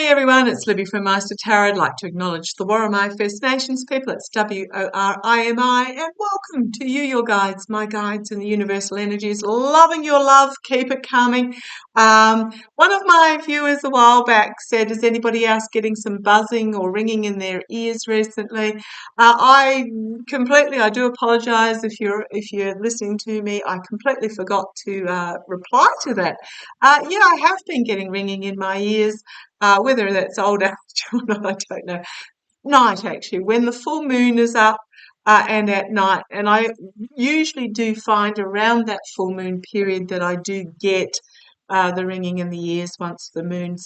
Hey everyone, it's Libby from Maighstir Tarot. I'd like to acknowledge the Worimi First Nations people. It's WORIMI, and welcome to you, your guides, my guides in the universal energies. Loving your love, keep it coming. One of my viewers a while back said, is anybody else getting some buzzing or ringing in their ears recently? I do apologise if you're listening to me. I completely forgot to reply to that. Yeah, I have been getting ringing in my ears. Whether that's old age or not, I don't know. Night, actually, when the full moon is up and at night. And I usually do find around that full moon period that I do get the ringing in the ears once the moon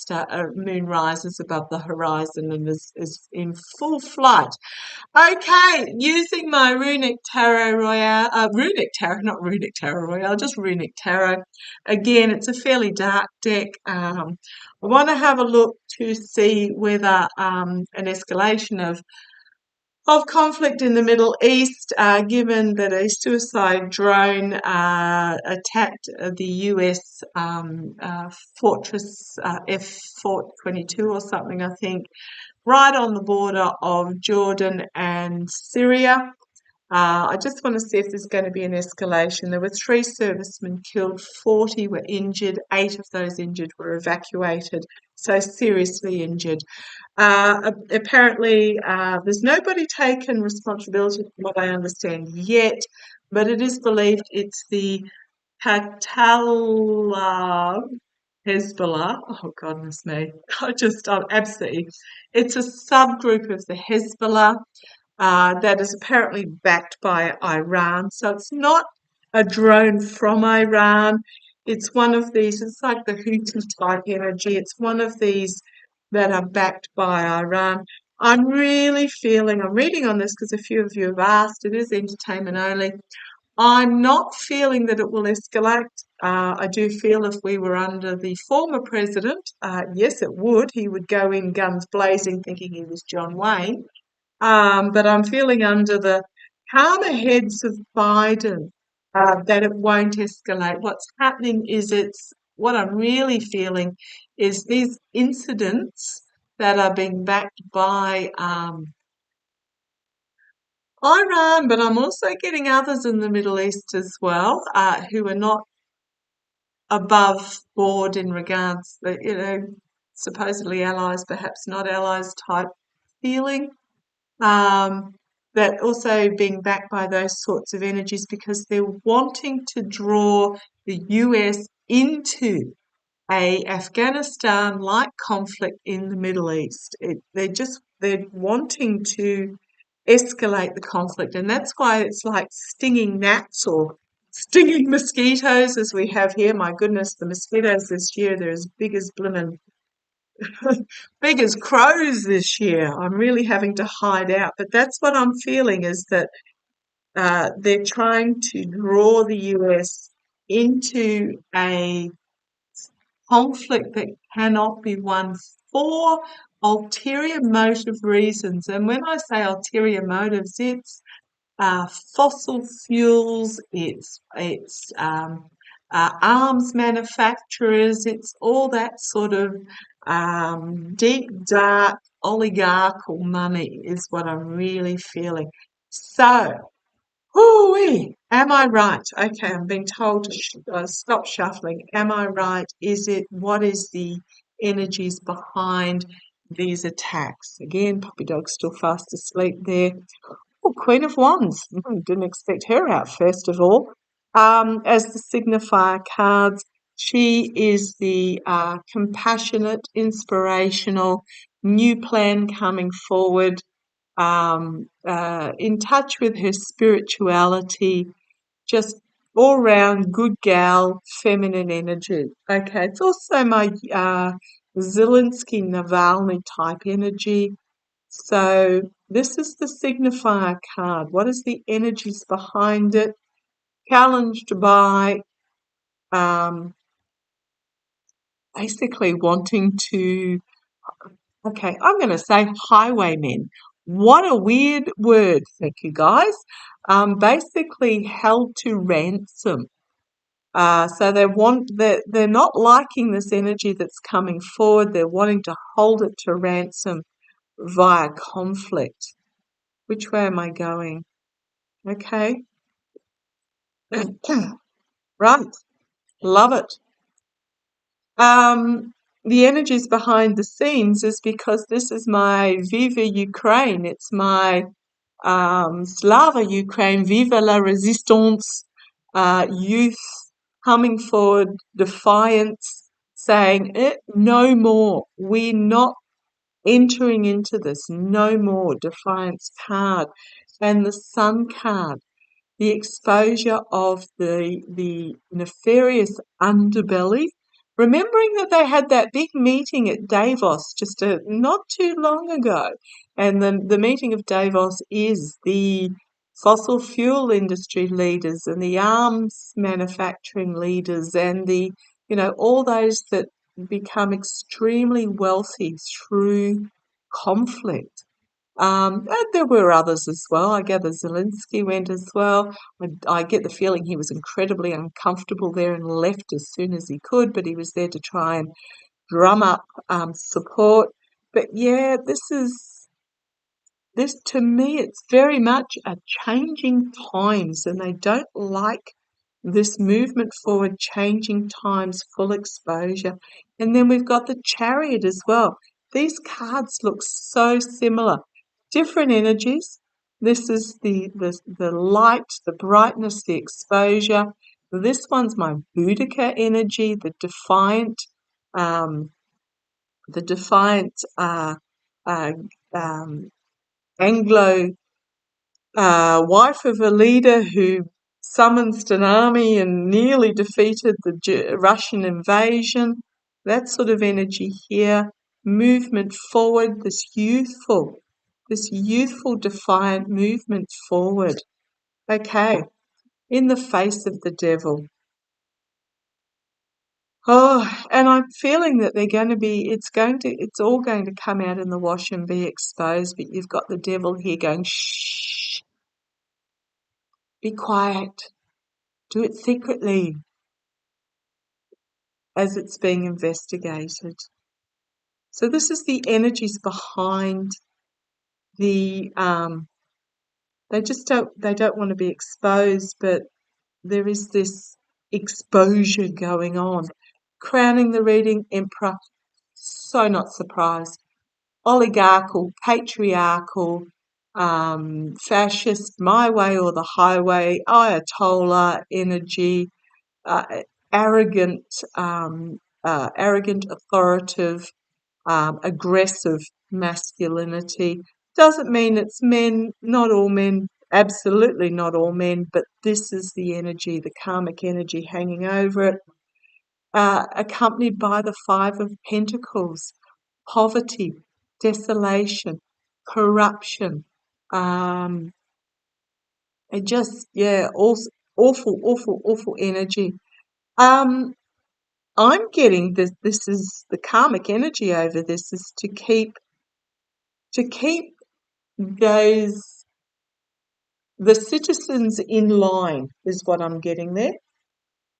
rises above the horizon and is in full flight. Okay, using my runic tarot royale, just runic tarot. Again, it's a fairly dark deck. I want to have a look to see whether an escalation of conflict in the Middle East, given that a suicide drone attacked the US fortress Fort 22 or something, I think, right on the border of Jordan and Syria. I just want to see if there's going to be an escalation. There were 3 servicemen killed, 40 were injured, 8 of those injured were evacuated, so seriously injured. Apparently, there's nobody taken responsibility from what I understand yet, but it is believed it's the Hezbollah. Oh, goodness me. I'm absolutely. It's a subgroup of the Hezbollah that is apparently backed by Iran. So it's not a drone from Iran. It's one of these, it's like the Houthi type energy. It's one of these that are backed by Iran. I'm reading on this because a few of you have asked, it is entertainment only. I'm not feeling that it will escalate. I do feel if we were under the former president, yes, it would. He would go in guns blazing thinking he was John Wayne. But I'm feeling under the calmer heads of Biden that it won't escalate. What's happening is what I'm really feeling is these incidents that are being backed by Iran, but I'm also getting others in the Middle East as well who are not above board in regards that, supposedly allies, perhaps not allies type feeling. That also being backed by those sorts of energies because they're wanting to draw the US into a Afghanistan-like conflict in the Middle East. They're wanting to escalate the conflict, and that's why it's like stinging gnats or stinging mosquitoes as we have here. My goodness, the mosquitoes this year, they're as big as big as crows this year. I'm really having to hide out. But that's what I'm feeling is that they're trying to draw the US into a conflict that cannot be won for ulterior motive reasons. And when I say ulterior motives, it's fossil fuels, it's arms manufacturers, it's all that sort of deep, dark, oligarchical money is what I'm really feeling. So, am I right? Okay, I'm being told to stop shuffling. Am I right? What is the energies behind these attacks? Again, Puppy Dog's still fast asleep there. Oh, Queen of Wands. Didn't expect her out first of all. As the signifier cards, she is the compassionate, inspirational, new plan coming forward, in touch with her spirituality, just all round good gal, feminine energy. Okay, it's also my Zelensky Navalny type energy. So this is the signifier card. What is the energies behind it? Challenged by basically wanting to, okay, I'm going to say highwaymen. What a weird word, thank you guys. Basically held to ransom. So they're not liking this energy that's coming forward. They're wanting to hold it to ransom via conflict. Which way am I going? Okay. Right. Love it. The energies behind the scenes is because this is my Viva Ukraine. It's my Slava Ukraine, Viva la Resistance, youth coming forward, defiance, saying, no more. We're not entering into this. No more. Defiance card. And the Sun card, the exposure of the nefarious underbelly. Remembering that they had that big meeting at Davos just not too long ago, and the meeting of Davos is the fossil fuel industry leaders and the arms manufacturing leaders and all those that become extremely wealthy through conflict. And there were others as well. I gather Zelensky went as well. I get the feeling he was incredibly uncomfortable there and left as soon as he could, but he was there to try and drum up support. But yeah, this to me, it's very much a changing times, and they don't like this movement forward, changing times, full exposure. And then we've got the Chariot as well. These cards look so similar, different energies. This is the light, the brightness, the exposure. This one's my Boudica energy, um, the defiant uh, um, Anglo wife of a leader who summoned an army and nearly defeated the Russian invasion. That sort of energy here. Movement forward, this youthful defiant movement forward. Okay, in the face of the devil. Oh, and I'm feeling that it's all going to come out in the wash and be exposed, but you've got the devil here going, shh, be quiet. Do it secretly as it's being investigated. So this is the energies behind the they don't want to be exposed, but there is this exposure going on. Crowning the reading, Emperor, so not surprised. Oligarchical, patriarchal, fascist, my way or the highway, Ayatollah energy, uh, arrogant, authoritative, aggressive masculinity. Doesn't mean it's men, not all men, absolutely not all men, but this is the energy, the karmic energy hanging over it, accompanied by the Five of Pentacles, poverty, desolation, corruption, it just, awful, awful, awful energy. I'm getting this is the karmic energy over this is to keep those the citizens in line is what I'm getting there.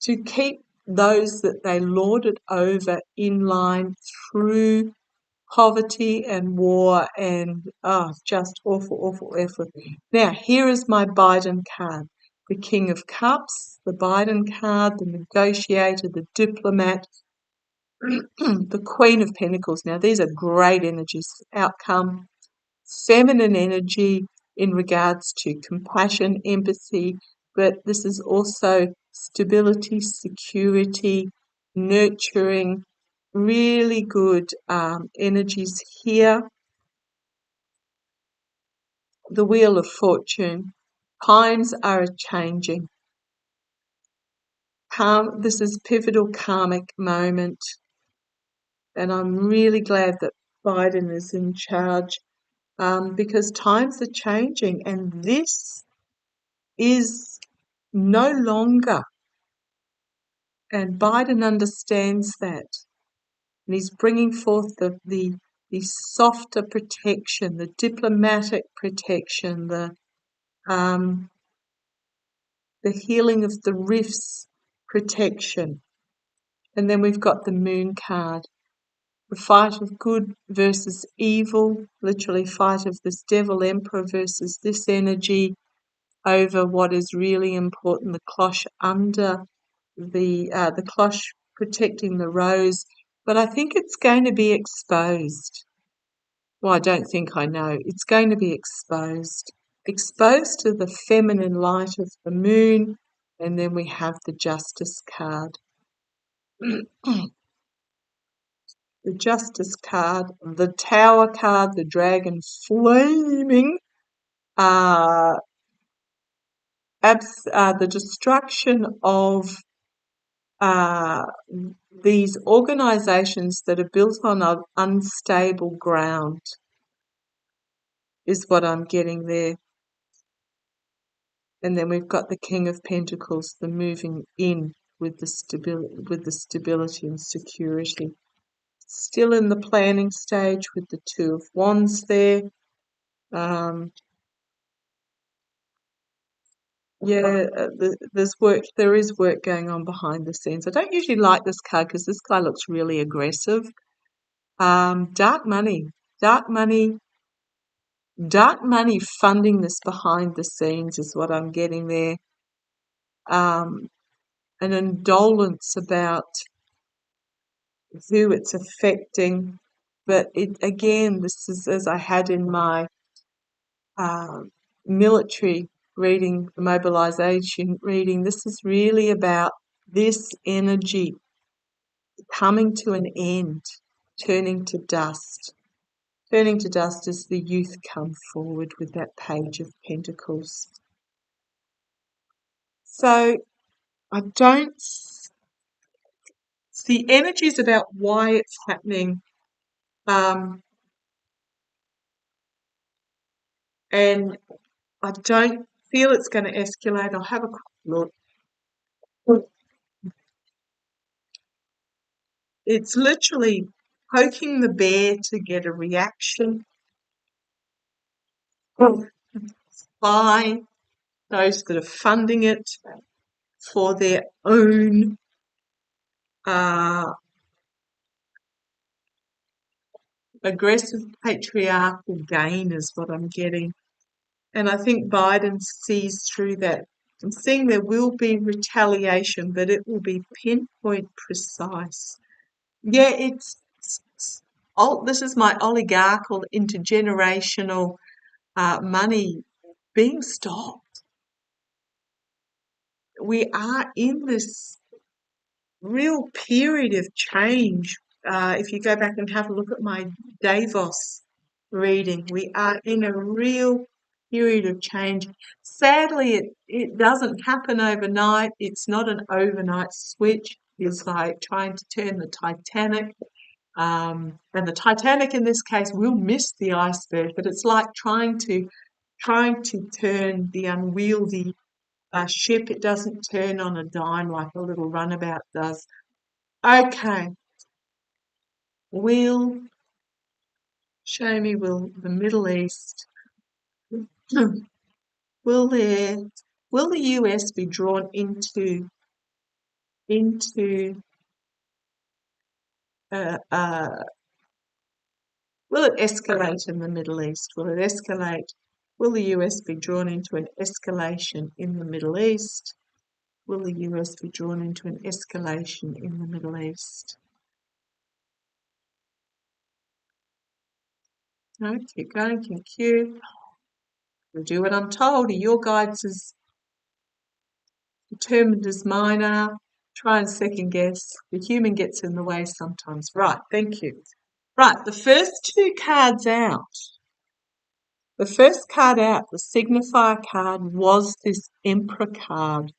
To keep those that they lorded over in line through poverty and war and just awful, awful effort. Now here is my Biden card. The King of Cups, the Biden card, the negotiator, the diplomat, the Queen of Pentacles. Now, these are great energies. Outcome, feminine energy in regards to compassion, empathy, but this is also stability, security, nurturing, really good energies here. The Wheel of Fortune. Times are changing. This is pivotal karmic moment. And I'm really glad that Biden is in charge because times are changing, and this is no longer, and Biden understands that, and he's bringing forth the softer protection, the diplomatic protection, the healing of the rifts protection. And then we've got the Moon card, the fight of good versus evil, literally fight of this Devil Emperor versus this energy over what is really important, the cloche under the cloche protecting the rose. But I think it's going to be exposed. Well, I don't think I know. It's going to be exposed. Exposed to the feminine light of the moon. And then we have the Justice card. The Justice card, the Tower card, the dragon flaming, the destruction of these organisations that are built on an unstable ground is what I'm getting there. And then we've got the King of Pentacles, the moving in with the stability and security. Still in the planning stage with the Two of Wands there. There is work going on behind the scenes. I don't usually like this card because this guy looks really aggressive. Dark money funding this behind the scenes is what I'm getting there. An indolence about who it's affecting, but this is as I had in my military reading, the mobilization reading. This is really about this energy coming to an end, turning to dust. Turning to dust as the youth come forward with that Page of Pentacles. So I don't. The energy is about why it's happening. And I don't feel it's going to escalate. I'll have a quick look. It's literally poking the bear to get a reaction by those that are funding it for their own aggressive patriarchal gain is what I'm getting. And I think Biden sees through that. I'm seeing there will be retaliation, but it will be pinpoint precise. Yeah, this is my oligarchical intergenerational money being stopped. We are in this real period of change. If you go back and have a look at my Davos reading, we are in a real period of change. Sadly, it doesn't happen overnight. It's not an overnight switch. It's like trying to turn the Titanic. And the Titanic in this case will miss the iceberg, but it's like trying to turn the unwieldy ship. It doesn't turn on a dime like a little runabout does. Okay. Show me the Middle East. Will the US be drawn into will it escalate in the Middle East? Will it escalate? Will the US be drawn into an escalation in the Middle East? Will the US be drawn into an escalation in the Middle East? No, keep going, thank you. I'll do what I'm told. Your guides as determined as mine are. Try and second guess. The human gets in the way sometimes. Right, thank you. Right, the first two cards out. The first card out, the signifier card, was this Emperor card.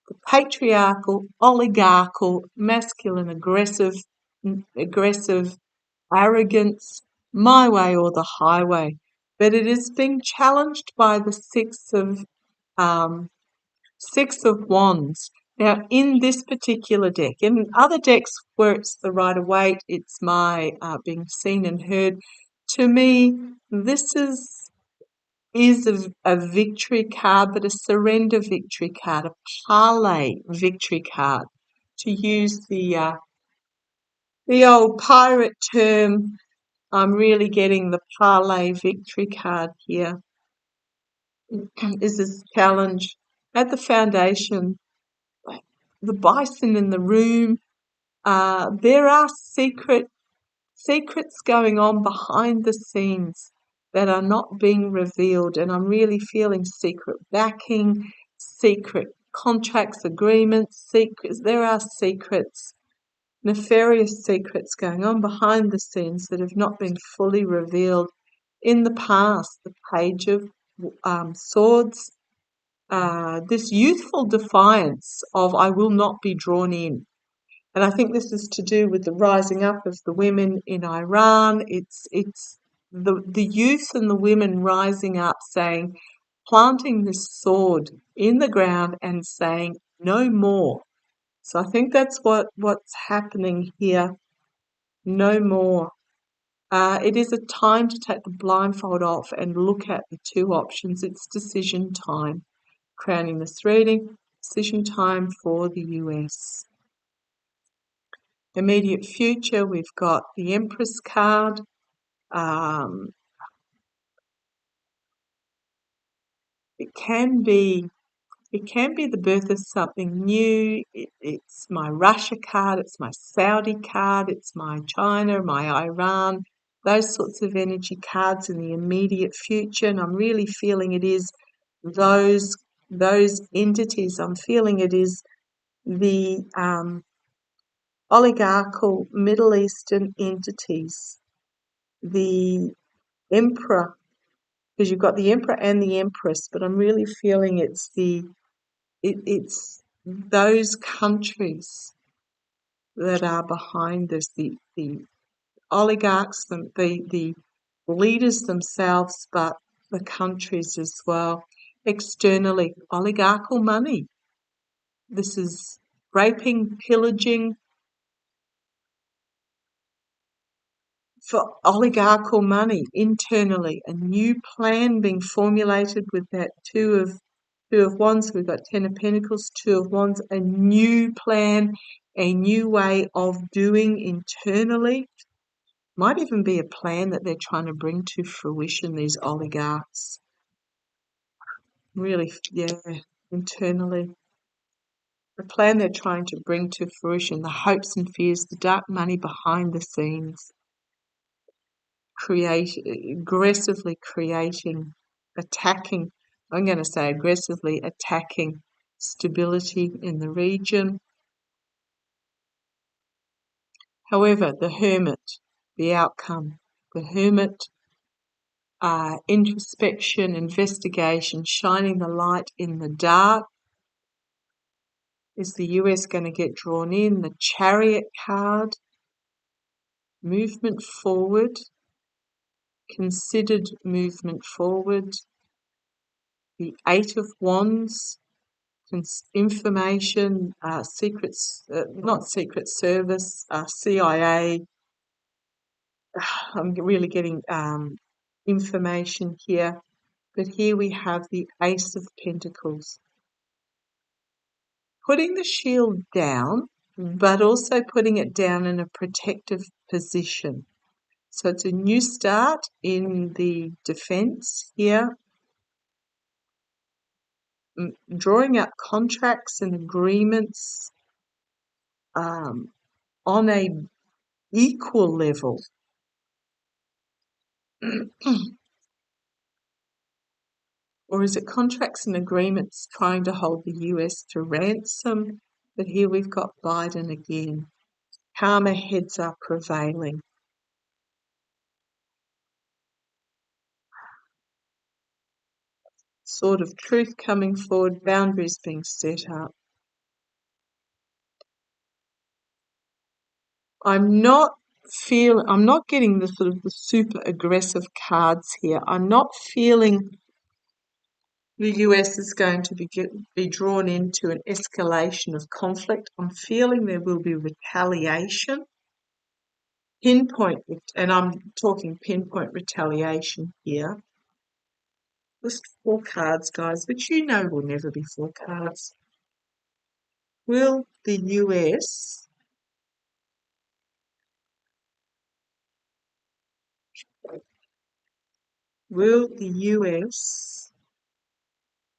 The patriarchal, oligarchical, masculine, aggressive, arrogance, my way or the highway. But it is being challenged by the Six of Wands. Now, in this particular deck, in other decks where it's the Rider-Waite, it's my being seen and heard. To me, this is is a victory card, but a surrender victory card, a parlay victory card, to use the old pirate term. I'm really getting the parlay victory card here. Is this challenge at the foundation, the bison in the room. There are secrets going on behind the scenes that are not being revealed, and I'm really feeling secret backing, secret contracts, agreements, secrets. There are secrets, nefarious secrets going on behind the scenes that have not been fully revealed in the past. The Page of Swords, this youthful defiance of I will not be drawn in. And I think this is to do with the rising up of the women in Iran. It's the youth and the women rising up, saying, planting this sword in the ground and saying no more. So I think that's what's happening here. No more. It is a time to take the blindfold off and look at the two options. It's decision time. Crowning this reading, decision time for the US. Immediate future, we've got the Empress card. It can be the birth of something new. It's my Russia card, it's my Saudi card, it's my China, my Iran, those sorts of energy cards in the immediate future. And I'm really feeling it is those entities. I'm feeling it is the oligarchical Middle Eastern entities, the emperor, because you've got the emperor and the empress, but I'm really feeling it's it's those countries that are behind this, the oligarchs, the leaders themselves, but the countries as well. Externally, oligarchical money. This is raping, pillaging, for oligarchical money. Internally, a new plan being formulated with that two of wands. We've got 10 of pentacles, 2 of wands, a new plan, a new way of doing internally. Might even be a plan that they're trying to bring to fruition, these oligarchs. Really, yeah, internally. The plan they're trying to bring to fruition, the hopes and fears, the dark money behind the scenes. Aggressively creating, attacking, I'm going to say aggressively attacking stability in the region. However, the Hermit, the outcome, the Hermit, introspection, investigation, shining the light in the dark. Is the US going to get drawn in? The Chariot card, movement forward, considered movement forward. The 8 of Wands, information, secrets, not Secret Service, CIA. I'm really getting information here. But here we have the Ace of Pentacles. Putting the shield down, but also putting it down in a protective position. So it's a new start in the defense here. Drawing out contracts and agreements on a equal level. Or is it contracts and agreements trying to hold the US to ransom? But here we've got Biden again. Calmer heads are prevailing. Sword of truth coming forward, boundaries being set up. I'm not getting the sort of the super aggressive cards here. I'm not feeling the US is going to be drawn into an escalation of conflict. I'm feeling there will be retaliation. Pinpoint, and I'm talking pinpoint retaliation here. Just 4 cards, guys, which you know will never be 4 cards. Will the US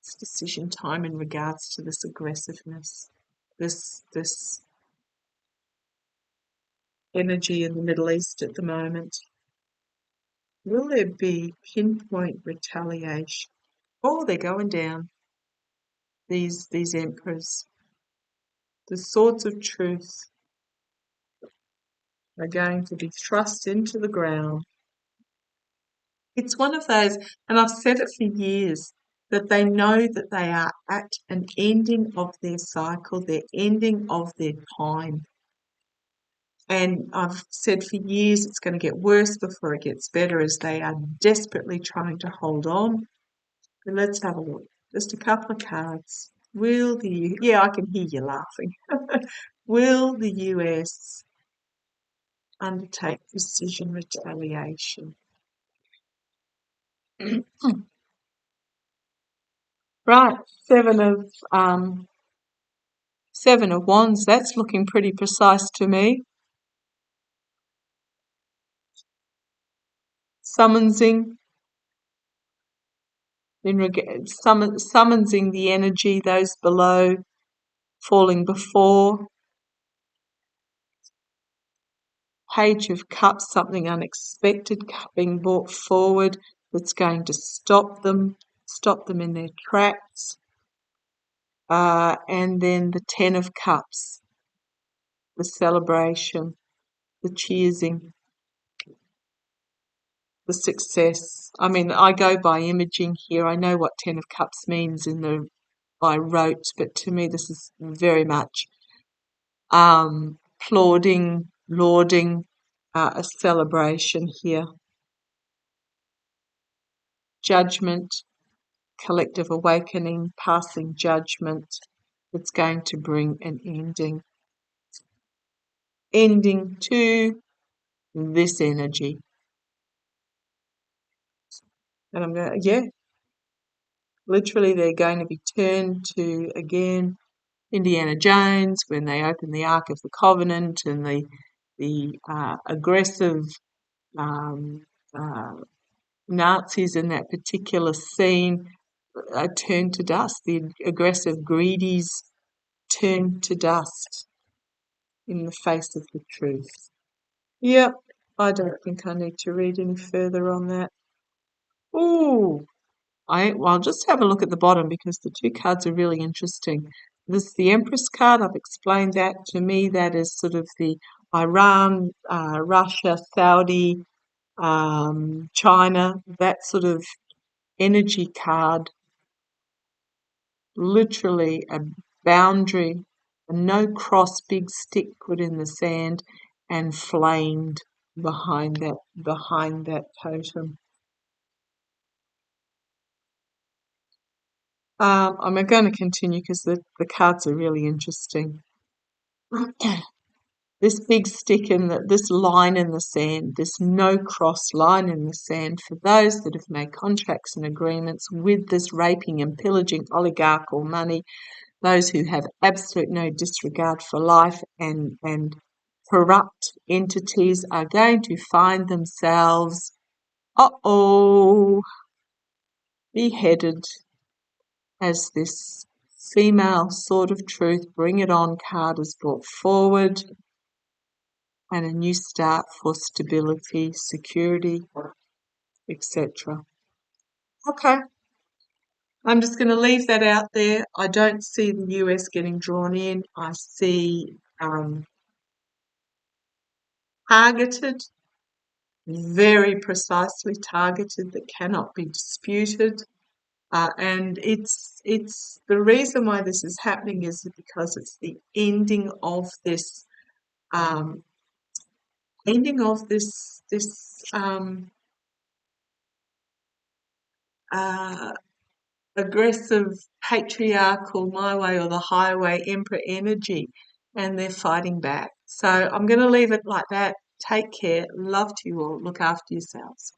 it's decision time in regards to this aggressiveness, this energy in the Middle East at the moment? Will there be pinpoint retaliation? Oh, they're going down. These emperors. The swords of truth are going to be thrust into the ground. It's one of those, and I've said it for years, that they know that they are at an ending of their cycle, their ending of their time. And I've said for years it's going to get worse before it gets better as they are desperately trying to hold on. But let's have a look. Just a couple of cards. Yeah, I can hear you laughing. Will the US undertake precision retaliation? Right, Seven of Wands. That's looking pretty precise to me. Summonsing summonsing the energy, those below, falling before. Page of Cups, something unexpected being brought forward that's going to stop them in their tracks. And then the Ten of Cups, the celebration, the cheersing, the success. I mean, I go by imaging here. I know what Ten of Cups means by rote, but to me this is very much applauding, lauding, a celebration here. Judgment, collective awakening, passing judgment. It's going to bring an ending to this energy. And I'm going to, yeah, literally they're going to be turned to, again, Indiana Jones when they open the Ark of the Covenant and the aggressive Nazis in that particular scene are turned to dust. The aggressive greedies turned to dust in the face of the truth. Yep, I don't think I need to read any further on that. Ooh, I'll just have a look at the bottom because the 2 cards are really interesting. This is the Empress card. I've explained that. To me, that is sort of the Iran, Russia, Saudi, China, that sort of energy card. Literally a boundary, a no cross big stick put in the sand and flamed behind that totem. I'm going to continue because the cards are really interesting. This big stick this line in the sand, this no cross line in the sand, for those that have made contracts and agreements with this raping and pillaging oligarchical money, those who have absolute no disregard for life and corrupt entities are going to find themselves, beheaded as this female sword of truth, bring it on card is brought forward, and a new start for stability, security, etc. Okay, I'm just going to leave that out there. I don't see the US getting drawn in. I see targeted, very precisely targeted, that cannot be disputed. And it's the reason why this is happening is because it's the ending of this aggressive patriarchal my way or the highway emperor energy, and they're fighting back. So I'm going to leave it like that. Take care. Love to you all. Look after yourselves.